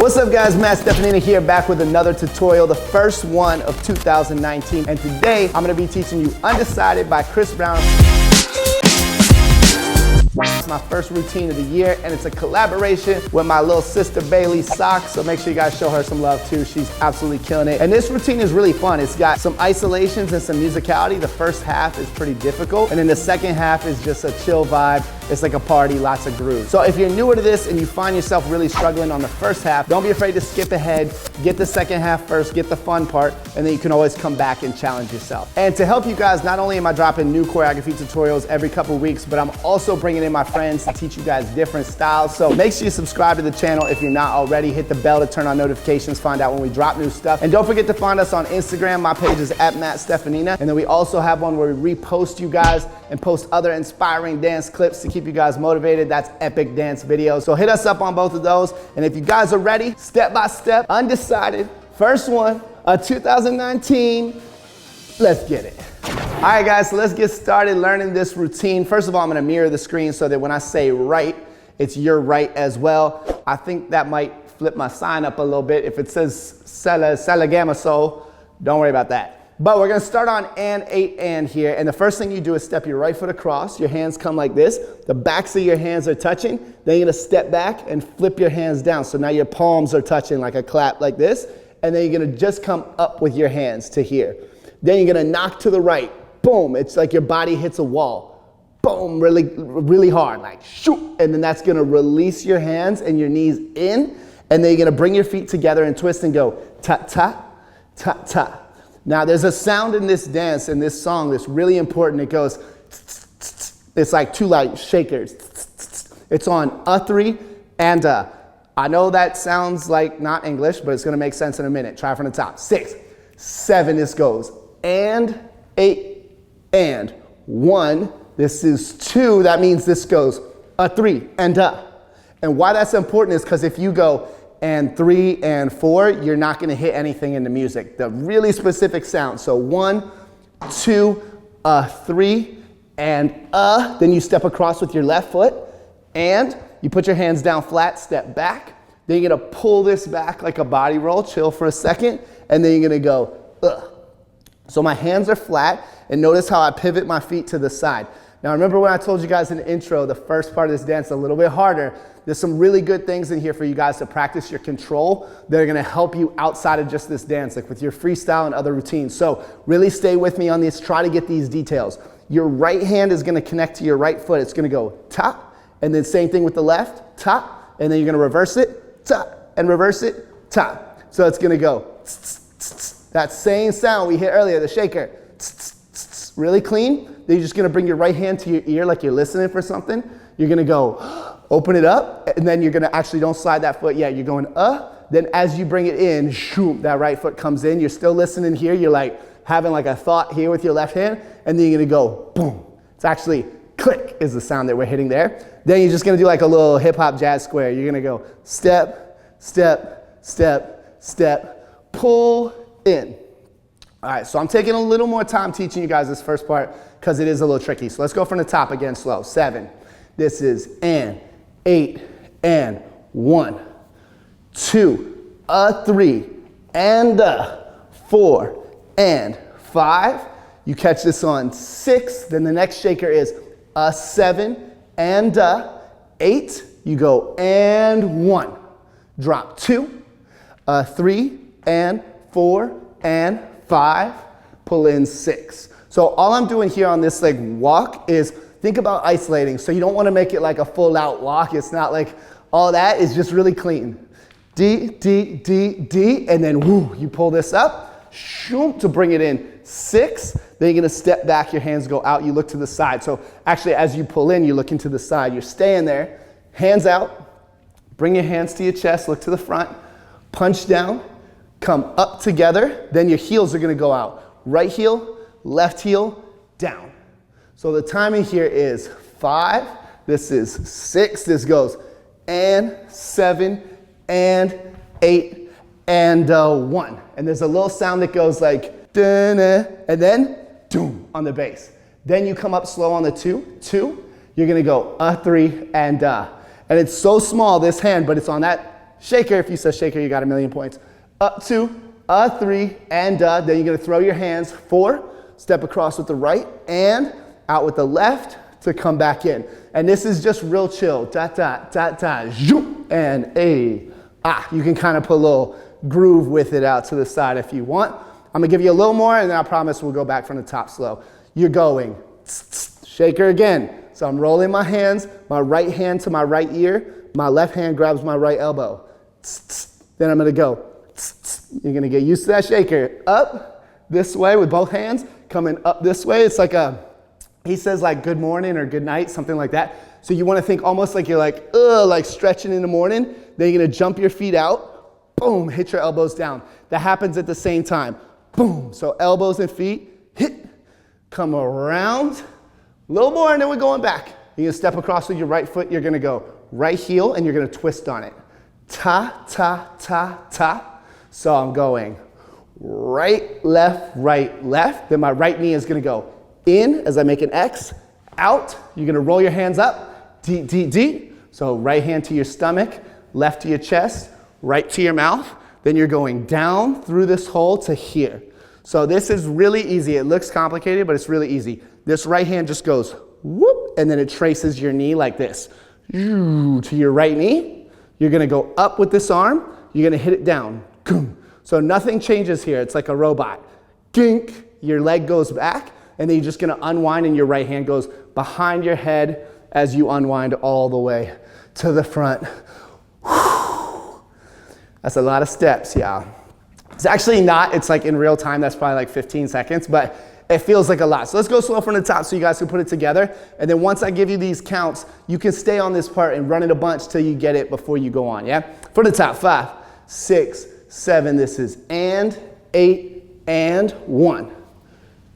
What's up guys, Matt Steffanina here, back with another tutorial, the first one of 2019. And today, I'm gonna be teaching you Undecided by Chris Brown. It's my first routine of the year, and it's a collaboration with my little sister Bailey Socks, so make sure you guys show her some love too. She's absolutely killing it. And this routine is really fun. It's got some isolations and some musicality. The first half is pretty difficult, and then the second half is just a chill vibe. It's like a party, lots of grooves. So if you're newer to this and you find yourself really struggling on the first half, don't be afraid to skip ahead, get the second half first, get the fun part, and then you can always come back and challenge yourself. And to help you guys, not only am I dropping new choreography tutorials every couple weeks, but I'm also bringing in my friends to teach you guys different styles. So make sure you subscribe to the channel if you're not already. Hit the bell to turn on notifications, find out when we drop new stuff. And don't forget to find us on Instagram. My page is @MattSteffanina. And then we also have one where we repost you guys and post other inspiring dance clips to keep you guys motivated. That's epic dance videos. So hit us up on both of those. And if you guys are ready, step by step, Undecided, first one of 2019, let's get it. All right guys, so let's get started learning this routine. First of all, I'm gonna mirror the screen so that when I say right, it's your right as well. I think that might flip my sign up a little bit. If it says Salagamaso, don't worry about that. But we're gonna start on and 8 and here. And the first thing you do is step your right foot across. Your hands come like this. The backs of your hands are touching. Then you're gonna step back and flip your hands down. So now your palms are touching like a clap like this. And then you're gonna just come up with your hands to here. Then you're gonna knock to the right. Boom, it's like your body hits a wall. Boom, really hard, like shoot. And then that's gonna release your hands and your knees in. And then you're gonna bring your feet together and twist and go ta-ta, ta-ta. Now there's a sound in this dance, in this song, that's really important. It goes, it's like two like shakers. It's on a 3 and a. I know that sounds like not English, but it's gonna make sense in a minute. Try from the top. 6, 7, this goes, and 8, and 1, this is 2, that means this goes a 3 and a. And why that's important is because if you go and 3 and 4, you're not gonna hit anything in the music. The really specific sound. So 1, 2, 3, and then you step across with your left foot, and you put your hands down flat, step back. Then you're gonna pull this back like a body roll, chill for a second, and then you're gonna go, So my hands are flat, and notice how I pivot my feet to the side. Now remember when I told you guys in the intro, the first part of this dance is a little bit harder. There's some really good things in here for you guys to practice your control that are gonna help you outside of just this dance, like with your freestyle and other routines. So really stay with me on this, try to get these details. Your right hand is gonna connect to your right foot. It's gonna go top, and then same thing with the left, top, and then you're gonna reverse it, top, and reverse it, top. So it's gonna go, that same sound we hit earlier, the shaker, really clean. Then you're just gonna bring your right hand to your ear like you're listening for something. You're gonna go, open it up, and then you're gonna actually, don't slide that foot yet. You're going, then as you bring it in, shoom, that right foot comes in. You're still listening here. You're like having like a thought here with your left hand, and then you're gonna go, boom. It's actually click is the sound that we're hitting there. Then you're just gonna do like a little hip hop jazz square. You're gonna go step, step, step, step, pull in. All right, so I'm taking a little more time teaching you guys this first part because it is a little tricky. So let's go from the top again slow. 7, this is and 8 and 1, 2, 3 and 4 and 5. You catch this on 6. Then the next shaker is a 7 and 8. You go and 1. Drop 2, 3 and 4 and 5. Pull in 6. So all I'm doing here on this like walk is think about isolating. So you don't want to make it like a full out walk. It's not like all that. It's just really clean. D, D, D, D, and then woo, you pull this up, shoom, to bring it in 6. Then you're gonna step back, your hands go out, you look to the side. So actually as you pull in, you're looking to the side. You're staying there, hands out, bring your hands to your chest, look to the front, punch down, come up together, then your heels are gonna go out. Right heel, left heel, down. So the timing here is 5, this is 6, this goes and 7 and 8 and 1. And there's a little sound that goes like, da-na, and then doom on the bass. Then you come up slow on the 2, 2, you're gonna go a 3 and it's so small, this hand, but it's on that shaker. If you said shaker, you got a million points. Up 2, a 3, and then you're gonna throw your hands 4, step across with the right, and out with the left to come back in. And this is just real chill. Ta ta ta ta, zoom, and a ah. You can kind of put a little groove with it out to the side if you want. I'm gonna give you a little more, and then I promise we'll go back from the top slow. You're going shaker again. So I'm rolling my hands, my right hand to my right ear, my left hand grabs my right elbow. Then I'm gonna go. You're gonna get used to that shaker. Up this way with both hands, coming up this way. It's like he says like good morning or good night, something like that. So you wanna think almost like you're like stretching in the morning. Then you're gonna jump your feet out, boom, hit your elbows down. That happens at the same time, boom. So elbows and feet, hit, come around. A little more and then we're going back. You're gonna step across with your right foot. You're gonna go right heel and you're gonna twist on it. Ta, ta, ta, ta. So I'm going right, left. Then my right knee is gonna go in as I make an X, out. You're gonna roll your hands up, D, D, D. So right hand to your stomach, left to your chest, right to your mouth. Then you're going down through this hole to here. So this is really easy. It looks complicated, but it's really easy. This right hand just goes whoop, and then it traces your knee like this. To your right knee. You're gonna go up with this arm. You're gonna hit it down. So nothing changes here. It's like a robot. Gink, your leg goes back, and then you're just gonna unwind, and your right hand goes behind your head as you unwind all the way to the front. That's a lot of steps, yeah. It's actually not, it's like in real time, that's probably like 15 seconds, but it feels like a lot. So let's go slow from the top so you guys can put it together. And then once I give you these counts, you can stay on this part and run it a bunch till you get it before you go on, yeah? For the top, 5, 6, 7, this is and, 8, and 1,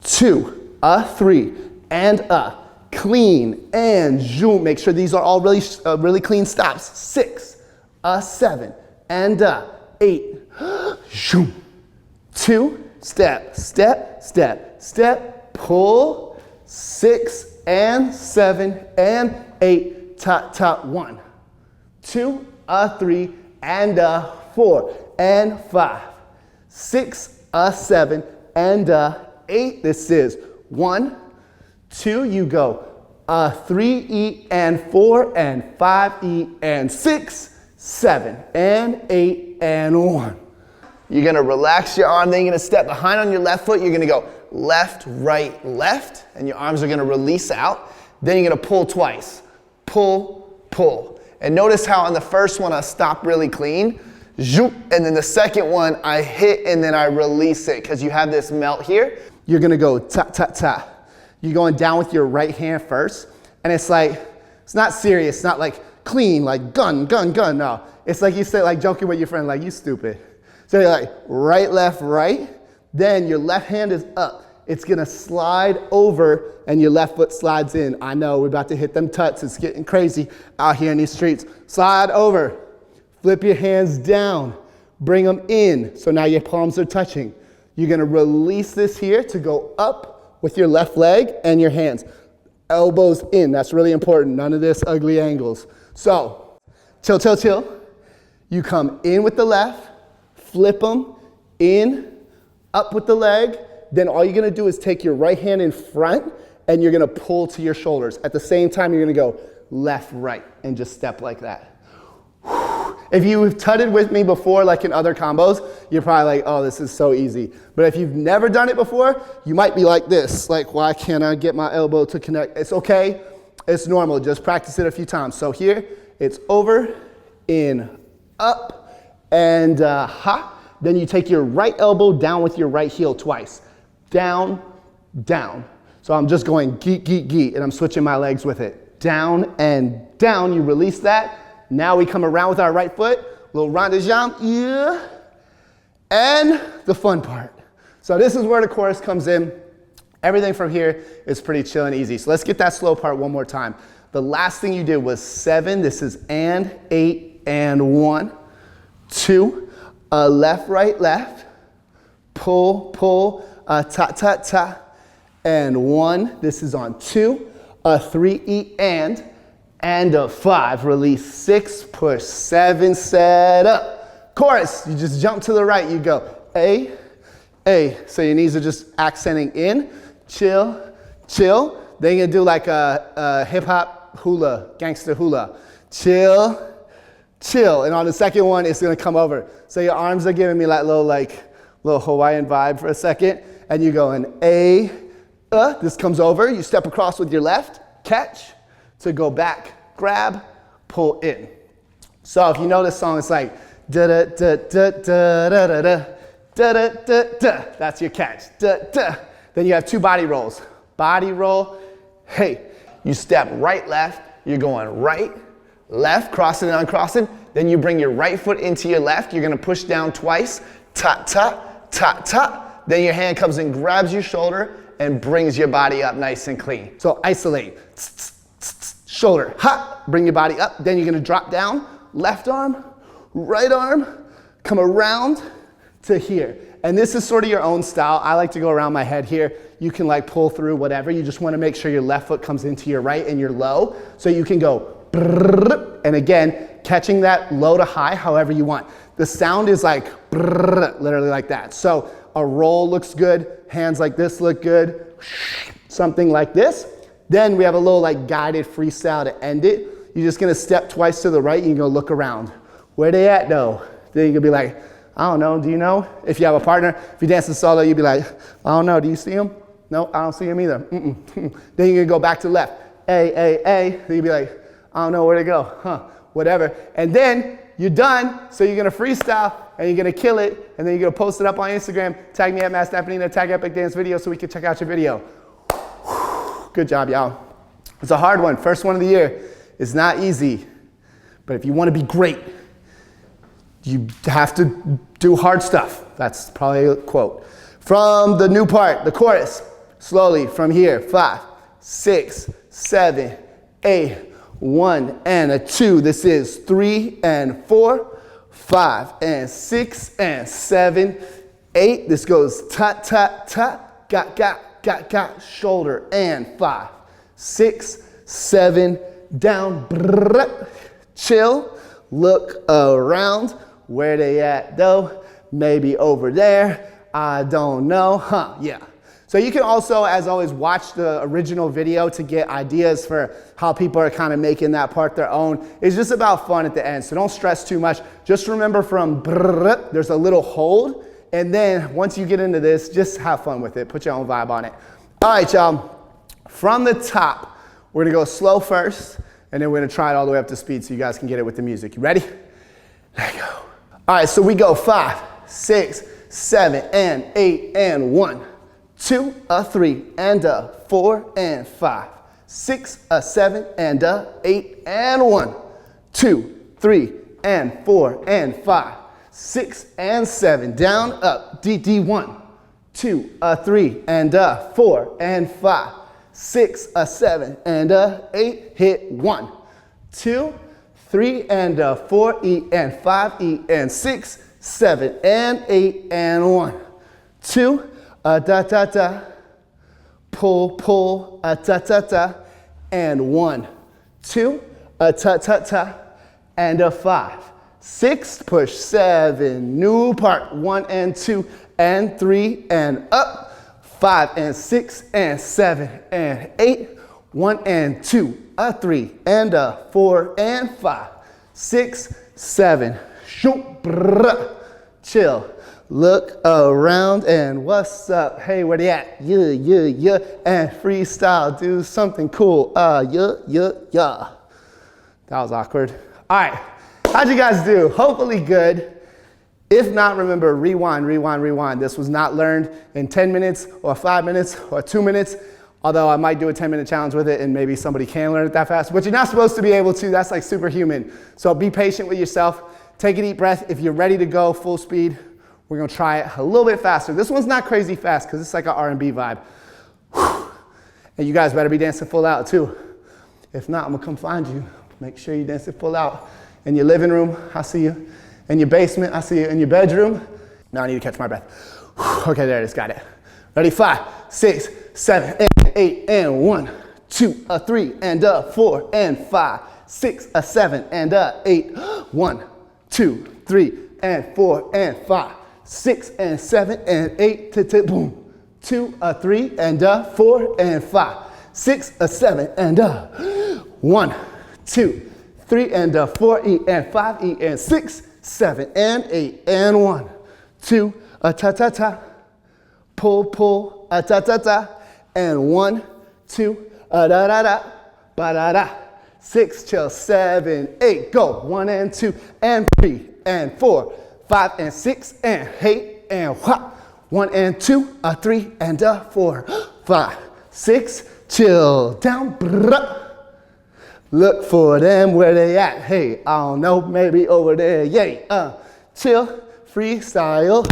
2, a 3, and a, clean, and zoom. Make sure these are all really clean stops. 6, a 7, and a 8, zoom. 2, step, step, step, step, pull, 6, and 7, and 8, ta, ta, 1, 2, a 3, and a 4, and 5, 6, a 7, and a 8. This is 1, 2, you go a 3, E, and 4, and 5, E, and 6, 7, and 8, and 1. You're gonna relax your arm, then you're gonna step behind on your left foot. You're gonna go left, right, left, and your arms are gonna release out. Then you're gonna pull twice. Pull, pull. And notice how on the first one I stop really clean, zoop, and then the second one I hit and then I release it because you have this melt here. You're gonna go ta, ta, ta. You're going down with your right hand first, and it's like, it's not serious, it's not like clean, like gun, gun, gun, no. It's like you say, like joking with your friend, like you stupid. So you're like right, left, right. Then your left hand is up. It's gonna slide over and your left foot slides in. I know, we're about to hit them tuts. It's getting crazy out here in these streets. Slide over, flip your hands down, bring them in. So now your palms are touching. You're gonna release this here to go up with your left leg and your hands. Elbows in, that's really important. None of this ugly angles. So, chill, chill, chill. You come in with the left, flip them, in, up with the leg. Then all you're gonna do is take your right hand in front and you're gonna pull to your shoulders. At the same time, you're gonna go left, right, and just step like that. If you've tutted with me before, like in other combos, you're probably like, oh, this is so easy. But if you've never done it before, you might be like this, like, why can't I get my elbow to connect? It's okay, it's normal, just practice it a few times. So here, it's over, in, up, and ha. Then you take your right elbow down with your right heel twice. Down, down. So I'm just going geet, geet, geet, and I'm switching my legs with it. Down and down, you release that. Now we come around with our right foot, little rond de jambe, yeah. And the fun part. So this is where the chorus comes in. Everything from here is pretty chill and easy. So let's get that slow part one more time. The last thing you did was 7, this is and, 8, and 1, 2, left, right, left, pull, pull, ta, ta, ta, and 1, this is on 2, 3, E, and and a 5, release 6, push 7, set up. Chorus, you just jump to the right, you go A, so your knees are just accenting in, chill, chill. Then you're gonna do like a hip hop hula, gangster hula. Chill, chill. And on the second one, it's gonna come over. So your arms are giving me that little Hawaiian vibe for a second. And you go in A, this comes over, you step across with your left, catch, to go back, grab, pull in. So if you know this song, it's like da da da da da da da da da da da. That's your catch. Da da. Then you have 2 body rolls. Body roll, hey, you step right, left, you're going right, left, crossing and uncrossing. Then you bring your right foot into your left, you're gonna push down twice, ta ta ta ta. Then your hand comes and grabs your shoulder and brings your body up nice and clean. So isolate, shoulder, ha, bring your body up. Then you're gonna drop down, left arm, right arm, come around to here. And this is sort of your own style. I like to go around my head here. You can like pull through whatever. You just wanna make sure your left foot comes into your right and you're low. So you can go, and again, catching that low to high however you want. The sound is like, literally like that. So a roll looks good, hands like this look good, something like this. Then we have a little like guided freestyle to end it. You're just gonna step twice to the right, you can go look around. Where they at though? Then you can be like, I don't know, do you know? If you have a partner, if you're dancing solo, you'd be like, I don't know, do you see him? No, I don't see him either. Then you're gonna go back to left. A. Then you'd be like, I don't know where to go, whatever. And then you're done, so you're gonna freestyle and you're gonna kill it, and then you're gonna post it up on Instagram, tag me at Steffanina, tag Epic Dance Video so we can check out your video. Good job, y'all. It's a hard one, first one of the year. It's not easy, but if you wanna be great, you have to do hard stuff. That's probably a quote. From the new part, the chorus, slowly from here, 5, 6, 7, 8, 1 and a 2. This is 3 and 4, 5 and 6 and 7, 8. This goes ta ta ta, got, shoulder and 5, 6, 7, down, brrr, chill, look around. Where they at though? Maybe over there. I don't know, yeah. So you can also, as always, watch the original video to get ideas for how people are kind of making that part their own. It's just about fun at the end, so don't stress too much. Just remember from brrr, there's a little hold, and then once you get into this, just have fun with it. Put your own vibe on it. All right, y'all. From the top, we're gonna go slow first, and then we're gonna try it all the way up to speed so you guys can get it with the music. You ready? Let go. All right, so we go 5, 6, 7, and 8, and 1, 2, 3, and 4, and 5, 6, 7, and 8, and 1, 2, 3, and 4, and 5, 6, and 7, down, up, D, 1, 2, 3, and 4, and 5, 6, 7, and 8, hit 1, 2, 3, and 4, E, and 5, E, and 6, 7, and 8, and 1, 2, da, pull, ta, and 1, 2, ta, and 5, 6, push 7, new part, 1 and 2, and 3, and up, 5 and 6, and 7, and 8, 1 and 2, 3, and 4, and 5, 6, 7, shoot, brrr, chill, look around, and what's up? Hey, where they at? Yeah, and freestyle, do something cool. Yeah. That was awkward. All right, how'd you guys do? Hopefully good. If not, remember, rewind. This was not learned in 10 minutes or 5 minutes or 2 minutes, although I might do a 10-minute challenge with it and maybe somebody can learn it that fast, but you're not supposed to be able to. That's like superhuman. So be patient with yourself. Take a deep breath. If you're ready to go full speed, we're gonna try it a little bit faster. This one's not crazy fast because it's like an R&B vibe. And you guys better be dancing full out too. If not, I'm gonna come find you. Make sure you're dancing full out. In your living room, I see you. In your basement, I see you. In your bedroom. Now I need to catch my breath. Okay, there it is, got it. Ready, 5, 6, 7, and 8, and 1, 2, 3, and 4, and 5, 6, a 7, and a 8. 1, 2, 3, and 4, and 5, 6, and 7, and 8, boom. 2, a 3, and a 4, and 5, 6, a 7, and a 1, 2, 3, and a 4, E, and 5, E, and 6, 7, and 8, and 1, 2, a ta-ta-ta, pull, pull, a ta-ta-ta, and 1, 2, a da-da-da, ba-da-da, 6 till 7, 8, go, 1 and 2, and 3, and 4, 5, and 6, and 8, and whop, 1 and 2, a 3, and a 4, 5, 6, chill down, brrrr. Look for them where they at, hey, I don't know, maybe over there, yay, chill, freestyle,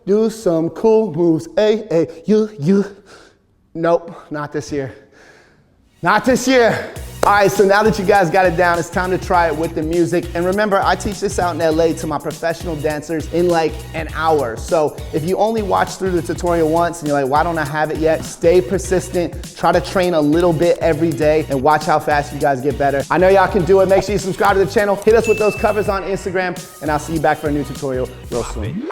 do some cool moves, you, nope, not this year, not this year. All right, so now that you guys got it down, it's time to try it with the music. And remember, I teach this out in LA to my professional dancers in like an hour. So if you only watch through the tutorial once and you're like, why don't I have it yet? Stay persistent, try to train a little bit every day and watch how fast you guys get better. I know y'all can do it. Make sure you subscribe to the channel, hit us with those covers on Instagram, and I'll see you back for a new tutorial real soon.